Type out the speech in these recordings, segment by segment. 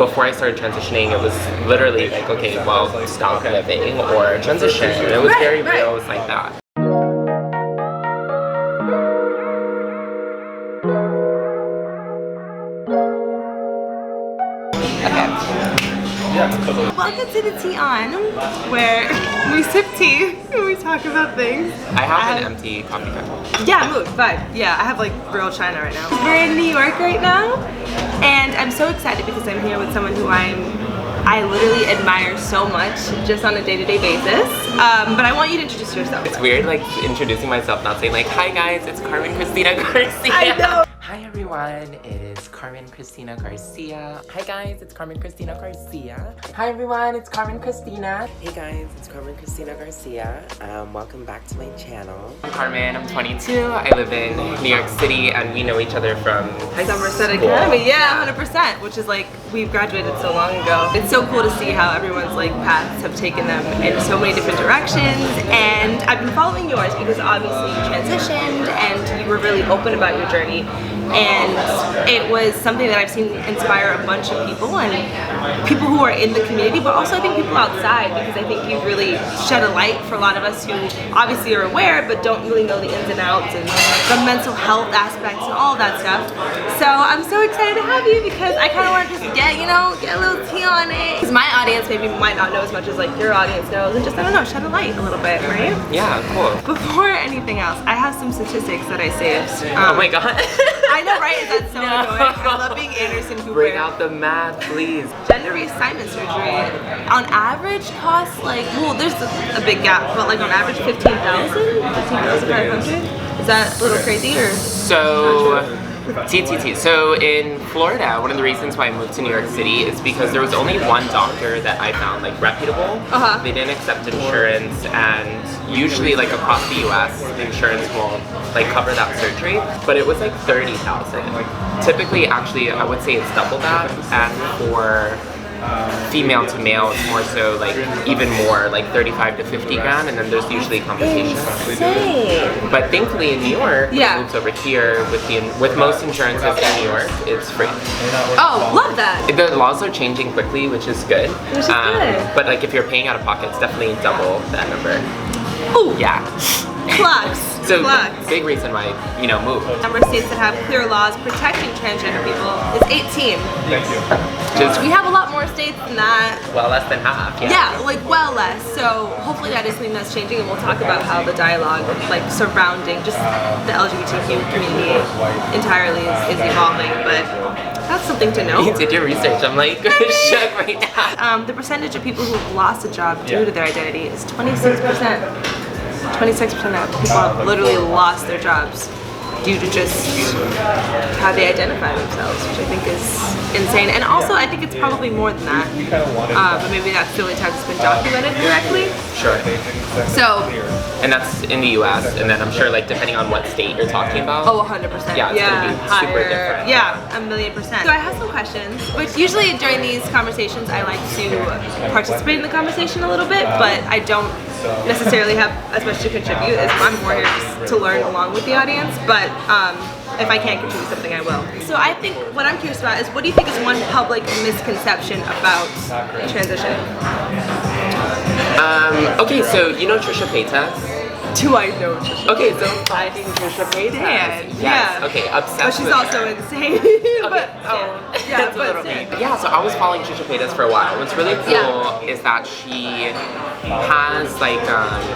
before I started transitioning, it was literally like, okay, well, stop living or transition. It was very real. It was like that. Welcome to the Tea On, where we sip tea and we talk about things. I have an empty coffee cup. Yeah, move, vibe. Yeah, I have like real china right now. We're in New York right now, and I'm so excited because I'm here with someone who I literally admire so much just on a day-to-day basis. But I want you to introduce yourself. It's weird like introducing myself, not saying like, hi guys, it's Carmen Cristina Garcia. I know. Hi everyone, it is Carmen Cristina Garcia. Hi guys, it's Carmen Cristina Garcia. Hi everyone, it's Carmen Cristina. Hey guys, it's Carmen Cristina Garcia. Welcome back to my channel. I'm Carmen, I'm 22. I live in New York City and we know each other from high Somerset Academy. Yeah, 100%, which is like, we've graduated so long ago. It's so cool to see how everyone's like paths have taken them in so many different directions, and I've been following yours because obviously you transitioned and you were really open about your journey. And it was something that I've seen inspire a bunch of people, and people who are in the community, but also I think people outside, because I think you've really shed a light for a lot of us who obviously are aware but don't really know the ins and outs and the mental health aspects and all that stuff. So I'm so excited to have you because I kind of want to just get a little tea on it. Because my audience maybe might not know as much as like your audience knows, and just, I don't know, shed a light a little bit, right? Yeah, cool. Before anything else, I have some statistics that I saved. Oh my god. I know, right? Is that so annoying? I love being Anderson Cooper. Bring out the math, please. Gender reassignment surgery, on average, costs like, well, there's a big gap, but like on average, 15,500. Is that a little crazy or? So. So in Florida, one of the reasons why I moved to New York City is because there was only one doctor that I found like reputable. They didn't accept insurance, and usually like across the US, insurance won't like cover that surgery. But it was like 30,000. Typically, actually, I would say it's double that, and for female to male, it's more so like even more, like 35 to 50 grand, and then there's usually complications. Insane. But thankfully in New York, it moves over here with most insurances in New York, it's free. Oh, love that. The laws are changing quickly, which is good. Which is good. But like if you're paying out of pocket, it's definitely double that number. Oh yeah. Clocks. So big reason why, move. Number of states that have clear laws protecting transgender people is 18. Thank you. We have a lot more states than that. Well, less than half, yeah. Yeah, like well less. So hopefully that is something that's changing, and we'll talk about how the dialogue like surrounding just the LGBTQ community entirely is evolving, but that's something to know. You did your research. I'm like shook right now. The percentage of people who have lost a job due to their identity is 26%. 26% of people have literally lost their jobs due to just how they identify themselves, which I think is insane. And also, I think it's probably more than that. But maybe that's the only time it's been documented correctly. Sure. So. And that's in the US, and then I'm sure like depending on what state you're talking about. Oh, 100%. Yeah, it's gonna be super different. Yeah, 1,000,000%. So I have some questions, which usually during these conversations I like to participate in the conversation a little bit, but I don't necessarily have as much to contribute as I'm more here just to learn along with the audience, but if I can't contribute something, I will. So I think what I'm curious about is, what do you think is one public misconception about transition? Okay, so you know Trisha Paytas? Do I know Trisha? Okay, so I think Trisha Paytas. Yes. Yeah. Okay, obsessed but she's with also her. insane. Okay. That's a little mean. Yeah, so I was following Trisha Paytas for a while. What's really cool is that she has like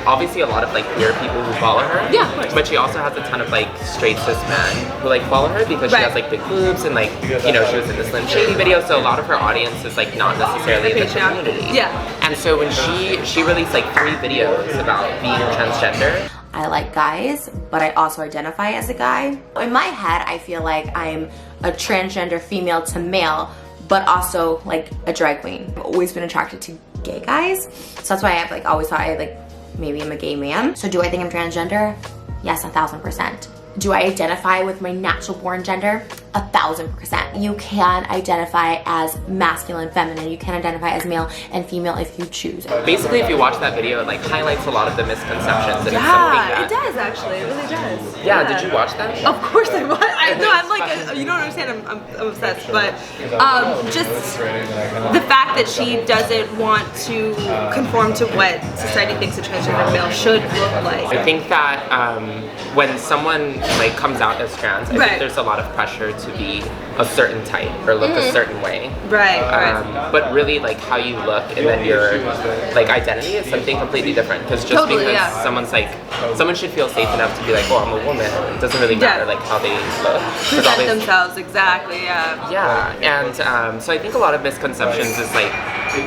obviously a lot of like queer people who follow her. Yeah, of course. But she also has a ton of like straight cis men who like follow her because she has like big boobs, and like she was in the Slim Shady video, so a lot of her audience is like not necessarily in the community. Yeah. And so when she released like 3 videos about being a transgender. I like guys, but I also identify as a guy. In my head, I feel like I'm a transgender female to male, but also like a drag queen. I've always been attracted to gay guys, so that's why I've like always thought maybe I'm a gay man. So do I think I'm transgender? Yes, 1,000%. Do I identify with my natural born gender? 1000%. You can identify as masculine, feminine. You can identify as male and female if you choose. Basically, if you watch that video, it like highlights a lot of the misconceptions. And it's something that, it does actually. It really does. Yeah, did you watch that? Of course I watched. No, I'm like, you don't understand. I'm obsessed. But just the fact that she doesn't want to conform to what society thinks a transgender male should look like. I think that when someone like comes out as trans, I think there's a lot of pressure to be a certain type or look a certain way. Right. But really, like how you look and then your like identity is something completely different. Because just because someone's like, someone should feel safe enough to be like, oh, I'm a woman. It doesn't really matter like how they look. Present themselves, exactly. Yeah, and so I think a lot of misconceptions is like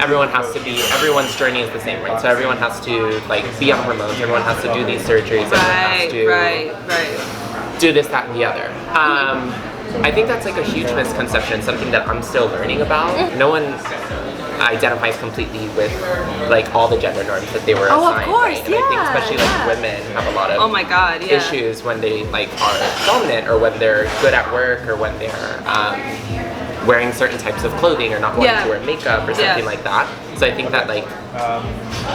everyone's journey is the same, right? So everyone has to like be on hormones. Everyone has to do these surgeries. Everyone has to do this, that, and the other. I think that's like a huge misconception, something that I'm still learning about. No one identifies completely with like all the gender norms that they were assigned. Of course, right? And I think especially like women have a lot of issues when they like are dominant or when they're good at work or when they're wearing certain types of clothing or not wanting to wear makeup or something like that. So I think that like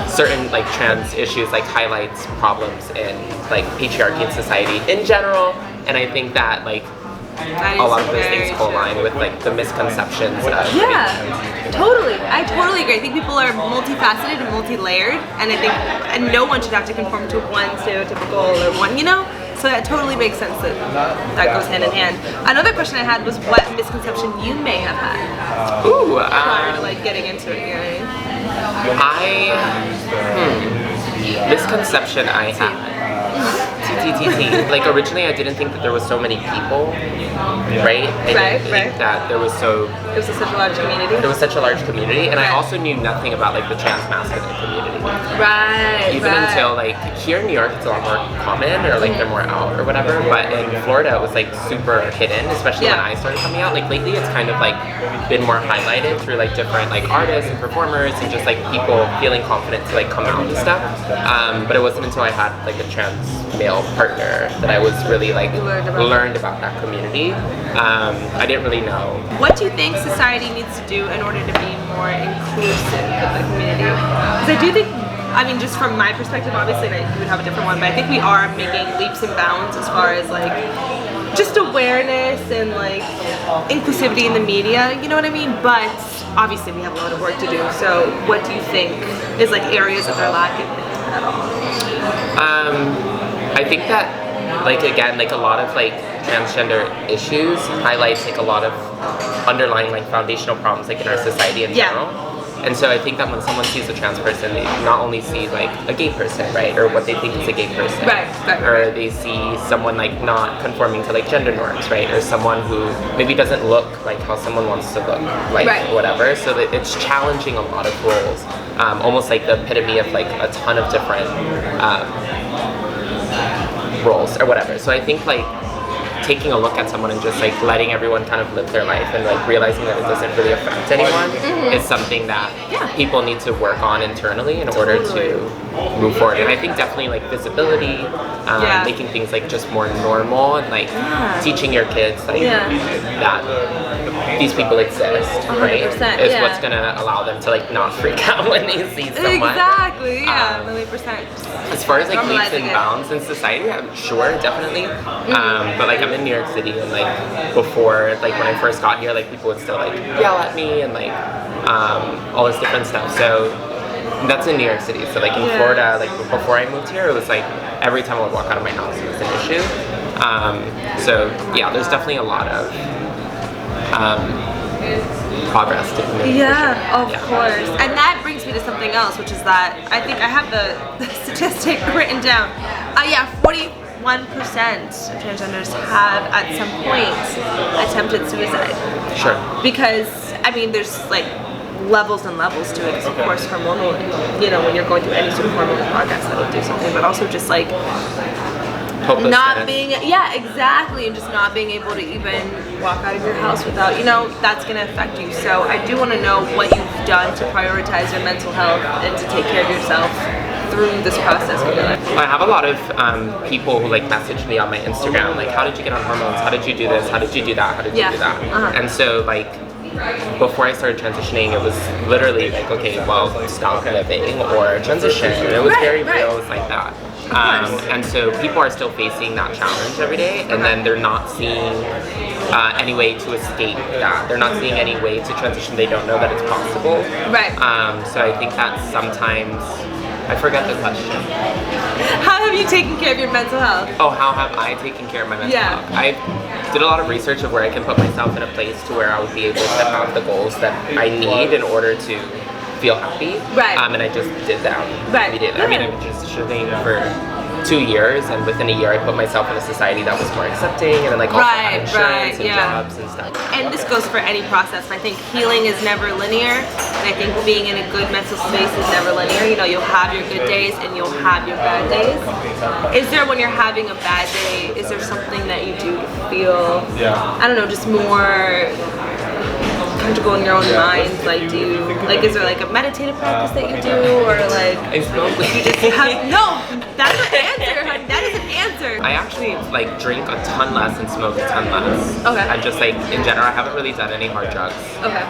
certain like trans issues like highlights problems in like patriarchy in society in general, and I think that like a lot of those things co-align with like the misconceptions of totally. I totally agree. I think people are multifaceted and multi-layered, and I think no one should have to conform to one stereotypical or one, you know? So that totally makes sense that goes hand in hand. Another question I had was what misconception you may have had prior to like getting into it here. Misconception I had. Like originally I didn't think that there was so many people, right? I didn't think that there was such a large community. There was such a large community, and I also knew nothing about like the trans masculine community. Even until like here in New York it's a lot more common or like they're more out or whatever, but in Florida it was like super hidden, especially when I started coming out. Like lately it's kind of like been more highlighted through like different like artists and performers and just like people feeling confident to like come out and stuff. But it wasn't until I had like a trans male partner that I was really like learned about that community. I didn't really know. What do you think society needs to do in order to be more inclusive of the community? Because I do think, I mean, just from my perspective, obviously you would have a different one, but I think we are making leaps and bounds as far as like just awareness and like inclusivity in the media, you know what I mean? But obviously we have a lot of work to do. So what do you think is like areas that they're lacking at all? I think that like again like a lot of like transgender issues highlights like a lot of underlying like foundational problems like in our society in general. And so I think that when someone sees a trans person, they not only see like a gay person, right, or what they think is a gay person, or they see someone like not conforming to like gender norms, right, or someone who maybe doesn't look like how someone wants to look, like whatever. So that it's challenging a lot of roles, almost like the epitome of like a ton of different roles or whatever. So I think like taking a look at someone and just like letting everyone kind of live their life and like realizing that it doesn't really affect anyone is something that people need to work on internally in order to move forward. And I think definitely like visibility, making things like just more normal and like teaching your kids like that these people exist, right, is what's gonna allow them to like not freak out when they see someone. Exactly, yeah, 1,000,000%. As far as like leaps and bounds in society, I'm sure, definitely. But like I'm in New York City, and like before, like when I first got here, like people would still like yell at me and like all this different stuff. So that's in New York City. So like in Florida, like before I moved here, it was like every time I would walk out of my house, it was an issue. So yeah, there's definitely a lot of progress to be made. Of course. And that brings me to something else, which is that I think I have the statistic written down. 41% of transgenders have at some point attempted suicide. Sure. Because, I mean, there's like levels and levels to it. Because of course hormonal, you know, when you're going through any sort of hormonal progress, that'll do something. But also just like not being, exactly, and just not being able to even walk out of your house without, you know, that's going to affect you. So I do want to know what you've done to prioritize your mental health and to take care of yourself through this process of your life? I have a lot of people who like message me on my Instagram, like, how did you get on hormones? How did you do this? How did you do that? How did you do that? And so like, before I started transitioning, it was literally like, okay, well, stop living or transition. It was very real, it was like that. And so people are still facing that challenge every day, and then they're not seeing any way to escape that. They're not seeing any way to transition. They don't know that it's possible. Right. So I think that sometimes, I forget the question. How have you taken care of your mental health? Oh, how have I taken care of my mental health? I did a lot of research of where I can put myself in a place to where I would be able to have the goals that I need in order to feel happy. Right. And I just did that immediately. Yeah. I mean, I've been transitioning for 2 years, and within a year I put myself in a society that was more accepting, and then like also had insurance and jobs and stuff. And this goes for any process. I think healing is never linear, and I think being in a good mental space is never linear. You know, you'll have your good days and you'll have your bad days. Is there, when you're having a bad day, is there something that you do to feel, I don't know, just more comfortable in your own mind? Like, do you, like, is there like a meditative practice that you do, or like I smoke weed. you just have, no, that's an answer, honey. That is an answer. I actually like drink a ton less and smoke a ton less. Okay. And just like in general, I haven't really done any hard drugs. Okay.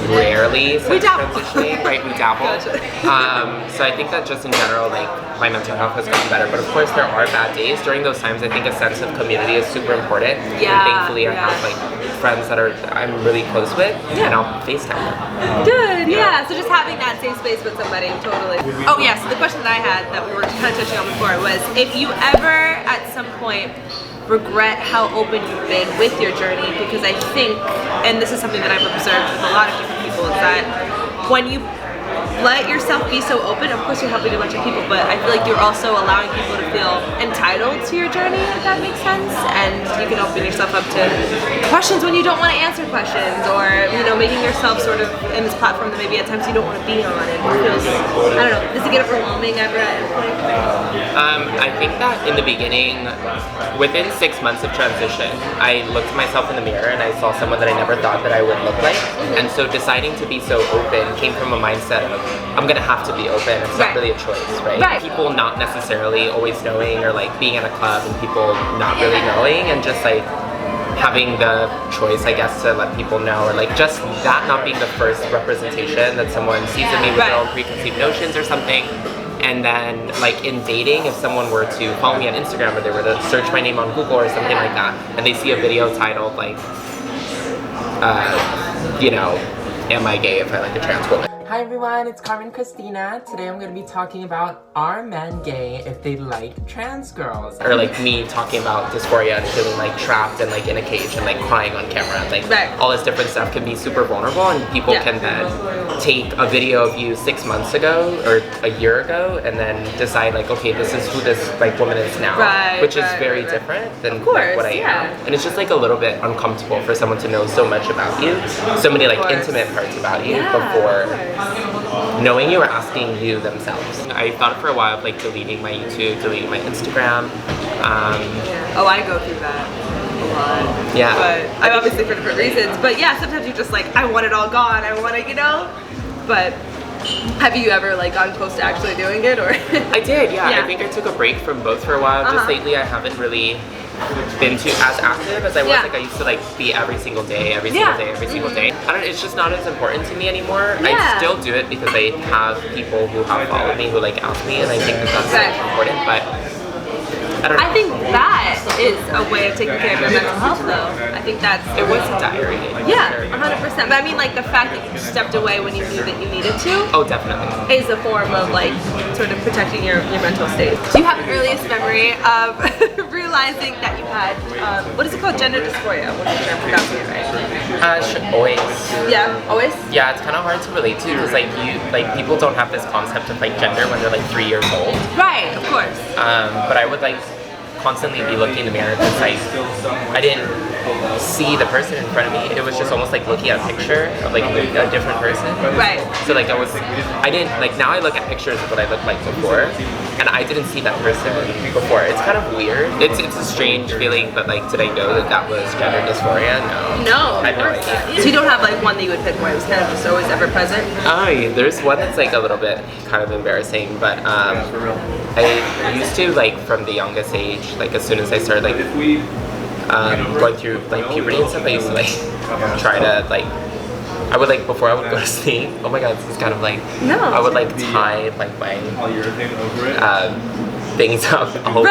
Rarely since We dabble. transitioning, right? We dabble. Gotcha. So I think that just in general, like, my mental health has gotten better. But of course, there are bad days. During those times, I think a sense of community is super important. Yeah, And thankfully, I have like friends that I'm really close with, and I'll FaceTime them. Good, yeah. So just having that safe space with somebody, totally. Oh yeah, so the question that I had that we were kind of touching on before was, if you ever at some point regret how open you've been with your journey, because I think, and this is something that I've observed with a lot of different people, is that when you let yourself be so open, of course you're helping a bunch of people, but I feel like you're also allowing people to feel entitled to your journey, if that makes sense, and you can open yourself up to questions when you don't want to answer questions, or, you know, making yourself sort of in this platform that maybe at times you don't want to be on, and it feels, I don't know, does it get overwhelming ever at any point? I think that in the beginning, within 6 months of transition, I looked at myself in the mirror and I saw someone that I never thought that I would look like, and so deciding to be so open came from a mindset of, I'm gonna have to be open. It's not really a choice, right? People not necessarily always knowing, or like being at a club and people not really knowing, and just like having the choice, I guess, to let people know, or like just that not being the first representation that someone sees of me with their own preconceived notions or something. And then like in dating, if someone were to follow me on Instagram, or they were to search my name on Google or something like that, and they see a video titled like, you know, am I gay if I like a trans woman? Hi everyone, it's Carmen Cristina. Today I'm going to be talking about, are men gay if they like trans girls? Or like me talking about dysphoria and feeling like trapped and like in a cage and like crying on camera, and like all this different stuff can be super vulnerable, and people can then take a video of you 6 months ago or a year ago and then decide like, okay, this is who this like woman is now, which is very different than like, what I am. And it's just like a little bit uncomfortable for someone to know so much about you, so many like intimate parts about you before knowing you or asking you themselves. I thought for a while of like deleting my YouTube, deleting my Instagram. Oh, I go through that a lot. Yeah. But I'm obviously for different reasons. But yeah, sometimes you're just like, I want it all gone. I want to, you know? But have you ever like gone close to actually doing it, or? I did, yeah. I think I took a break from both for a while. Just lately I haven't really been as active as I was. Like I used to like be every single day, every single day. I don't, it's just not as important to me anymore. I still do it because I have people who have followed me who like ask me, and I think that that's like, important, but I don't know. I think that is a way of taking care of your mental health, though. I think that's... It was a diary. Yeah, 100%. But I mean, like, the fact that you stepped away when you knew that you needed to... Oh, definitely. ...is a form of, like, sort of protecting your mental state. Do you have an earliest memory of realizing that you had, what is it called? Gender dysphoria. What is it? I'm pronouncing it right. Always. Yeah, always? Yeah, it's kind of hard to relate to, because, like, people don't have this concept of, like, gender when they're, like, 3 years old. Right, of course. But I would, like, constantly be looking in the mirror because I didn't see the person in front of me. It was just almost like looking at a picture of like a different person. Right. So like I didn't, like now I look at pictures of what I looked like before, and I didn't see that person before. It's kind of weird. It's a strange feeling, but like, did I know that was gender dysphoria? No. No, I had no idea. So you don't have like one that you would pinpoint. It was kind of just always ever present. There's one that's like a little bit kind of embarrassing, but I used to, like, from the youngest age, like as soon as I started like going through like puberty and stuff, I used to like try to like, I would like, before I would go to sleep, oh my god, this is kind of like, I would like tie like my things up hoping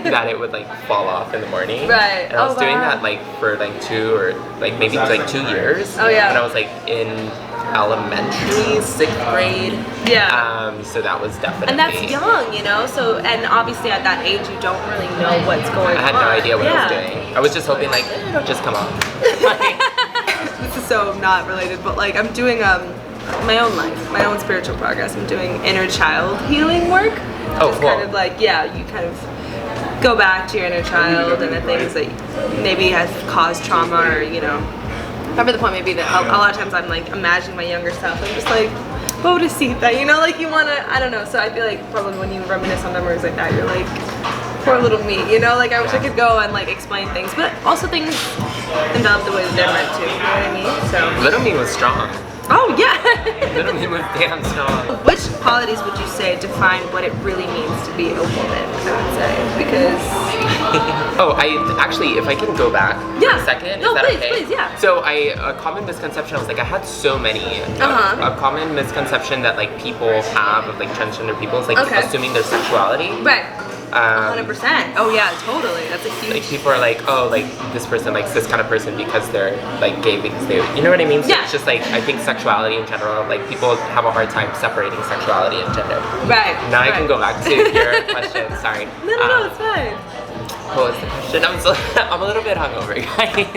that it would like fall off in the morning. Right. And I was doing that like for like 2 or like maybe like 2 years. Oh yeah. When I was like in elementary, 6th grade. Yeah. So that was definitely. And that's young, you know. So, and obviously at that age you don't really know what's going on. I had no idea what I was doing. I was just hoping like, it'll just come off. This is so not related, but like I'm doing my own life, my own spiritual progress. I'm doing inner child healing work. Oh, cool. Kind of like, yeah, you kind of go back to your inner child and the things that maybe has caused trauma, or you know, whatever the point may be. That a lot of times I'm like imagining my younger self. I'm just like, what would see that, you know, like you wanna, I don't know. So I feel like probably when you reminisce on memories like that, you're like, poor little me, you know, like I wish I could go and like explain things, but also things develop the way that they're meant to, you know what I mean? So Little me was strong. oh yeah. Little me was damn strong. Which qualities would you say define what it really means to be a woman, I would say? Because actually, if I can go back for a second, no, is that please, okay? please, yeah. So a common misconception, I was like, I had so many. A common misconception that like people have of like transgender people is like assuming their sexuality. Right. 100%. Oh yeah, totally. That's a huge. Like people are like, oh, like this person likes this kind of person because they're like gay, because they, you know what I mean? So it's just like, I think sexuality in general, like people have a hard time separating sexuality and gender. Right. Now I can go back to your question. Sorry. No, it's fine. What was the question? I'm a little bit hungover, guys.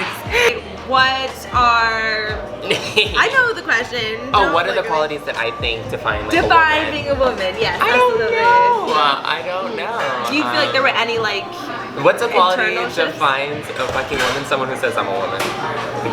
What are? I know the question. What are the qualities that I think define like define being a woman? Yes. I don't know. I don't know. Do you feel like there were any like? What's a quality defines a fucking woman? Someone who says I'm a woman.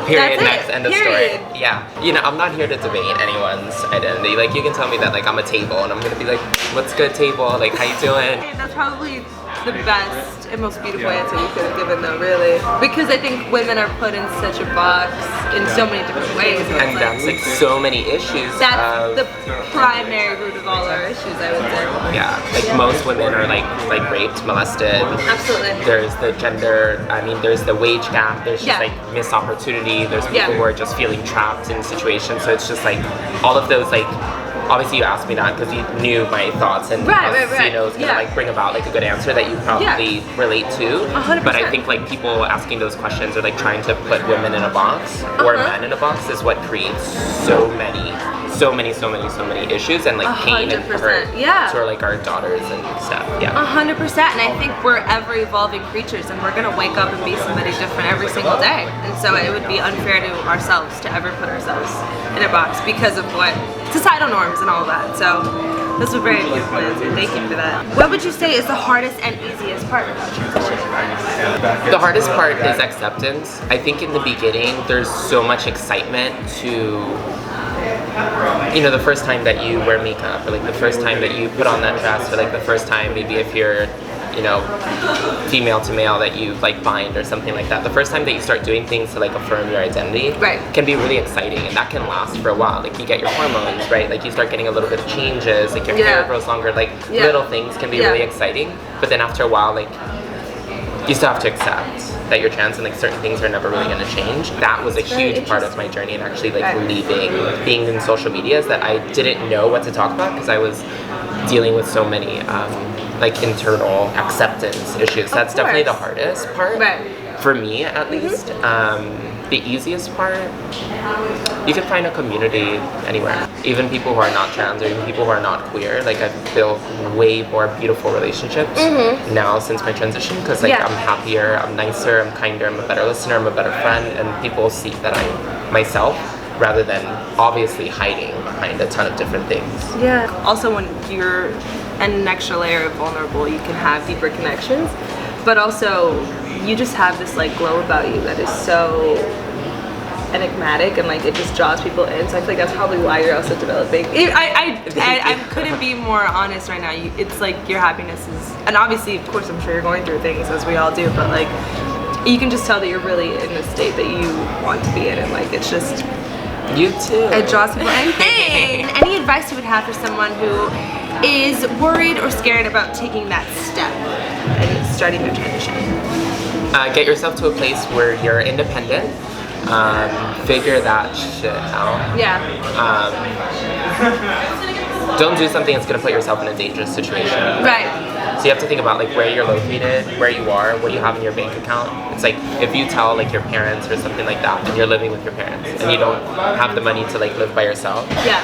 Period. Next. End of story. Yeah. You know, I'm not here to debate anyone's identity. Like you can tell me that like I'm a table, and I'm gonna be like, what's good, table? Like how you doing? That's probably the best and most beautiful answer you could have given, though, really, because I think women are put in such a box in so many different ways, and that's like so many issues. That's the primary root of all our issues, I would say. Yeah, like most women are like raped, molested. Absolutely. There's the gender. I mean, there's the wage gap. There's just like missed opportunity. There's people who are just feeling trapped in situations. So it's just like all of those like. Obviously, you asked me that because you knew my thoughts, and you know, it's gonna like bring about like a good answer that you probably relate to. 100%. But I think like people asking those questions or like trying to put women in a box or men in a box is what creates so many issues and like pain and hurt to like our daughters and stuff. 100%. And I think we're ever evolving creatures, and we're gonna wake up and be somebody different every single day. And so it would be unfair to ourselves to ever put ourselves in a box because of what societal norms and all of that. So those were very beautiful answers. Thank you for that. What would you say is the hardest and easiest part about transition? The hardest part is acceptance. I think in the beginning there's so much excitement to, you know, the first time that you wear makeup, or like the first time that you put on that dress, or like the first time maybe if you're, you know, female to male that you like bind or something like that. The first time that you start doing things to like affirm your identity can be really exciting, and that can last for a while. Like you get your hormones, right? Like you start getting a little bit of changes, like your hair grows longer, like little things can be really exciting. But then after a while, like you still have to accept that you're trans and like certain things are never really going to change. That was a huge part of my journey, and actually like leaving, being in social media, is that I didn't know what to talk about because I was dealing with so many like internal acceptance issues. That's definitely the hardest part for me, at least. The easiest part, you can find a community anywhere. Even people who are not trans, or even people who are not queer. Like I've built way more beautiful relationships now since my transition, because like I'm happier, I'm nicer, I'm kinder, I'm a better listener, I'm a better friend, and people see that I'm myself, rather than obviously hiding behind a ton of different things. Yeah. Also, when you're an extra layer of vulnerable, you can have deeper connections, but also you just have this like glow about you that is so enigmatic and like it just draws people in. So I feel like that's probably why you're also developing. I couldn't be more honest right now. It's like your happiness is, and obviously, of course, I'm sure you're going through things as we all do, but like you can just tell that you're really in the state that you want to be in, and like it's just. You too. It draws people in. Any advice you would have for someone who is worried or scared about taking that step and starting their transition? Get yourself to a place where you're independent. Figure that shit out. Yeah. Don't do something that's gonna put yourself in a dangerous situation. Right. So you have to think about like where you're located, where you are, what you have in your bank account. It's like if you tell like your parents or something like that, and you're living with your parents, and you don't have the money to like live by yourself. Yeah.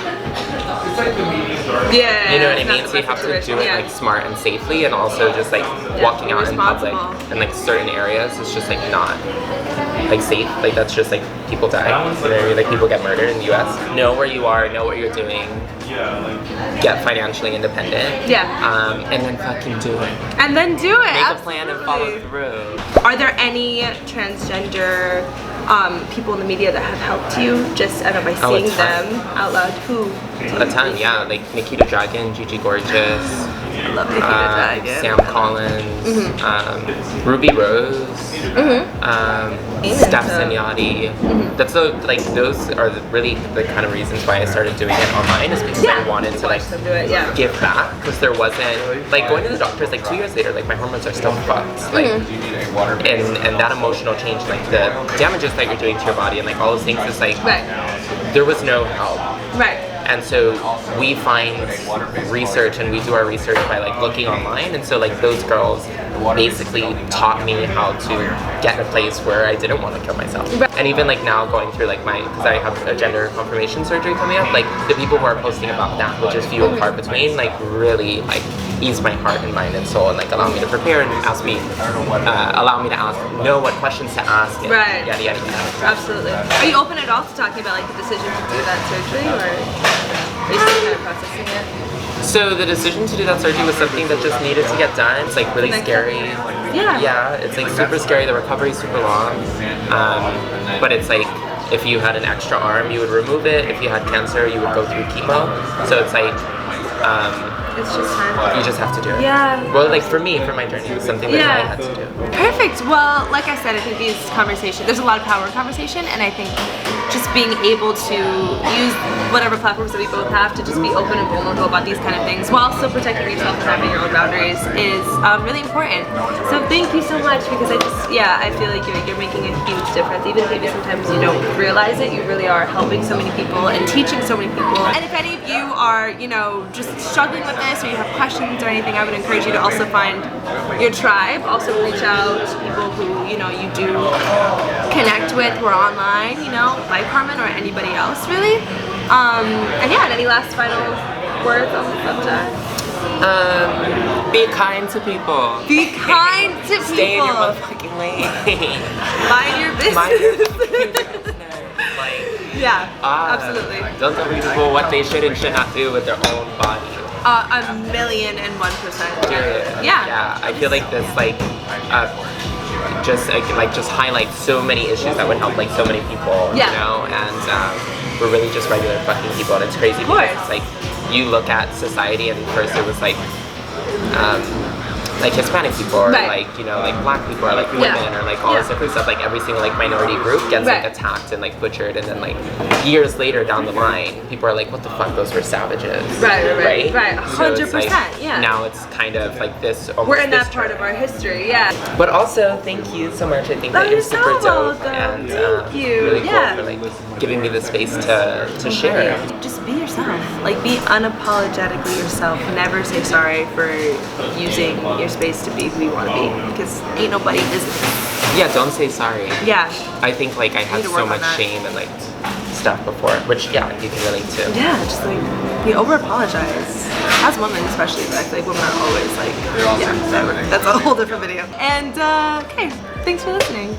Yeah. You know what I mean? So you have to do it like smart and safely, and also just like walking out in public in like certain areas is just like not like safe. Like that's just like people die. You know what I mean? Like people get murdered in the US. Know where you are, know what you're doing. Get financially independent. Yeah. And then fucking do it. And then do it. Make a plan and follow through. Are there any transgender people in the media that have helped you just by seeing them out loud? Who? A ton, yeah. Like Nikita Dragon, Gigi Gorgeous. I love Nikita Dragon. Sam Collins, Ruby Rose, Steph Sanyati. That's like those are really the kind of reasons why I started doing it online, is because I wanted to like give back, because there wasn't like going to the doctors like 2 years later, like my hormones are still fucked, like and that emotional change, like the damages that you're doing to your body and like all those things is like there was no help. Right. And so we find research, and we do our research by like looking online, and so like those girls basically taught me how to get in a place where I didn't want to kill myself. And even like now going through like because I have a gender confirmation surgery coming up, like the people who are posting about that, which is few and far between, like really like ease my heart and mind and soul, and like allow me to prepare and allow me to know what questions to ask, and yada yada yada. Absolutely. Are you open at all to talking about like the decision to do that surgery, or are you still kind of processing it? So the decision to do that surgery was something that just needed to get done. It's like really scary. Yeah. Yeah, it's like super scary. The recovery is super long. But it's like if you had an extra arm, you would remove it. If you had cancer, you would go through chemo. So it's like it's just time. You just have to do it. Yeah. Well, like for me, for my journey, it was something that I had to do. Perfect. Well, like I said, I think these conversations, there's a lot of power in conversation, and I think just being able to use whatever platforms that we both have to just be open and vulnerable about these kind of things while still protecting yourself and having your own boundaries is really important. So thank you so much, because I feel like you're making a huge difference. Even if maybe sometimes you don't realize it, you really are helping so many people and teaching so many people. And if any of you are, just struggling with this, or you have questions or anything, I would encourage you to also find your tribe. Also reach out to people who, you do connect with, who are online, like Carmen or anybody else, really. And any last final words on the subject? Be kind to people. Be kind to people. Stay in your motherfucking lane. Mind your business. Mind your business. Absolutely. Don't tell people what they should and should not do with their own body. 1,000,001%. Yeah. I feel like this just highlights so many issues that would help like so many people. And we're really just regular fucking people, and it's crazy because it's like you look at society, and first it was like Hispanic people, or like black people, or like women, or like all this different stuff. Like every single like minority group gets like attacked and like butchered, and then like years later down the line, people are like, "What the fuck? Those were savages." Right. 100%. Now it's kind of like this. We're in that part of our history. But also, thank you so much. I think that you're super dope, and really cool for like giving me the space to share. Just be yourself. Like be unapologetically yourself. Never say sorry for using your space to be who you want to be, because ain't nobody business. Yeah, don't say sorry. Yeah. I think like I had so much shame and like stuff before, which you can relate to. Yeah, just like we over apologize. As women especially, but I feel like women are always like, that's a whole different video. And okay, thanks for listening.